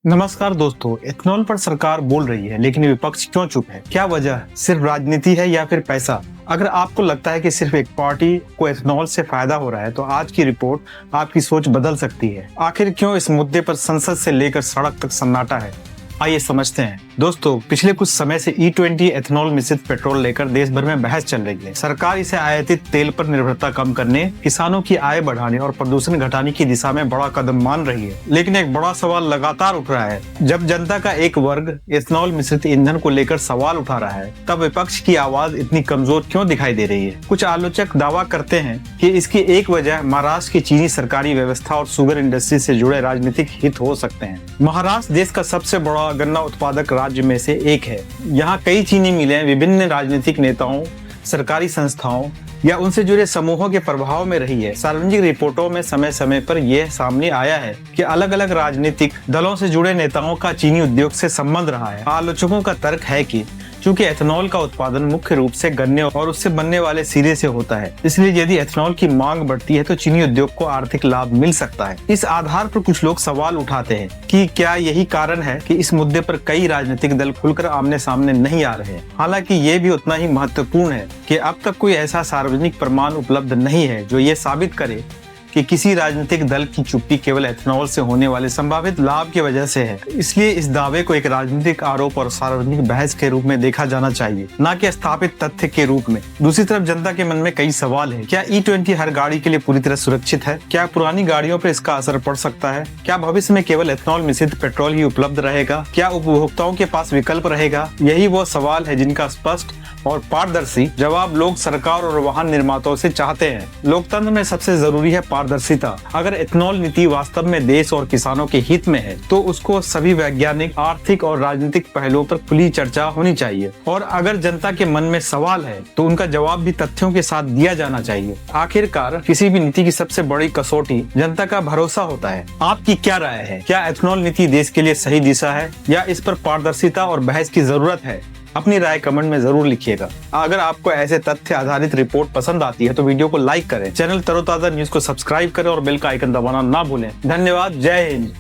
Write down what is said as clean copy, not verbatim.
नमस्कार दोस्तों, इथेनॉल पर सरकार बोल रही है लेकिन विपक्ष क्यों चुप है? क्या वजह? सिर्फ राजनीति है या फिर पैसा? अगर आपको लगता है कि सिर्फ एक पार्टी को इथेनॉल से फायदा हो रहा है तो आज की रिपोर्ट आपकी सोच बदल सकती है। आखिर क्यों इस मुद्दे पर संसद से लेकर सड़क तक सन्नाटा है? आइए समझते हैं। दोस्तों, पिछले कुछ समय से E20 एथेनॉल मिश्रित पेट्रोल लेकर देश भर में बहस चल रही है। सरकार इसे आयातित तेल पर निर्भरता कम करने, किसानों की आय बढ़ाने और प्रदूषण घटाने की दिशा में बड़ा कदम मान रही है। लेकिन एक बड़ा सवाल लगातार उठ रहा है। जब जनता का एक वर्ग एथेनॉल मिश्रित ईंधन को लेकर सवाल उठा रहा है, तब विपक्ष की आवाज इतनी कमजोर क्यों दिखाई दे रही है? कुछ आलोचक दावा करते हैं कि इसकी एक वजह महाराष्ट्र की चीनी सरकारी व्यवस्था और शुगर इंडस्ट्री से जुड़े राजनीतिक हित हो सकते हैं। महाराष्ट्र देश का सबसे बड़ा गन्ना उत्पादक राज्य में से एक है। यहाँ कई चीनी मिलें विभिन्न राजनीतिक नेताओं, सरकारी संस्थाओं या उनसे जुड़े समूहों के प्रभाव में रही है। सार्वजनिक रिपोर्टों में समय समय पर यह सामने आया है कि अलग अलग राजनीतिक दलों से जुड़े नेताओं का चीनी उद्योग से संबंध रहा है। आलोचकों का तर्क है कि चूंकि एथेनॉल का उत्पादन मुख्य रूप से गन्ने और उससे बनने वाले सीरे से होता है, इसलिए यदि एथेनॉल की मांग बढ़ती है तो चीनी उद्योग को आर्थिक लाभ मिल सकता है। इस आधार पर कुछ लोग सवाल उठाते हैं कि क्या यही कारण है कि इस मुद्दे पर कई राजनीतिक दल खुलकर आमने सामने नहीं आ रहे हैं। हालांकि ये भी उतना ही महत्वपूर्ण है कि अब तक कोई ऐसा सार्वजनिक प्रमाण उपलब्ध नहीं है जो ये साबित करे कि किसी राजनीतिक दल की चुप्पी केवल एथेनॉल से होने वाले संभावित लाभ की वजह से है। इसलिए इस दावे को एक राजनीतिक आरोप और सार्वजनिक बहस के रूप में देखा जाना चाहिए, न कि स्थापित तथ्य के रूप में। दूसरी तरफ जनता के मन में कई सवाल हैं। क्या E20 हर गाड़ी के लिए पूरी तरह सुरक्षित है? क्या पुरानी गाड़ियों पर इसका असर पड़ सकता है? क्या भविष्य में केवल एथेनॉल मिश्रित पेट्रोल ही उपलब्ध रहेगा? क्या उपभोक्ताओं के पास विकल्प रहेगा? यही वो सवाल है जिनका स्पष्ट और पारदर्शी जवाब लोग, सरकार और वाहन निर्माताओं से चाहते हैं। लोकतंत्र में सबसे जरूरी है पारदर्शिता। अगर एथेनॉल नीति वास्तव में देश और किसानों के हित में है तो उसको सभी वैज्ञानिक, आर्थिक और राजनीतिक पहलुओं पर खुली चर्चा होनी चाहिए। और अगर जनता के मन में सवाल है तो उनका जवाब भी तथ्यों के साथ दिया जाना चाहिए। आखिरकार किसी भी नीति की सबसे बड़ी कसौटी जनता का भरोसा होता है। आपकी क्या राय है? क्या एथेनॉल नीति देश के लिए सही दिशा है या इस पर पारदर्शिता और बहस की जरूरत है? अपनी राय कमेंट में जरूर लिखिएगा। अगर आपको ऐसे तथ्य आधारित रिपोर्ट पसंद आती है तो वीडियो को लाइक करें, चैनल तरोताजा न्यूज को सब्सक्राइब करें और बेल का आइकन दबाना ना भूलें। धन्यवाद। जय हिंद।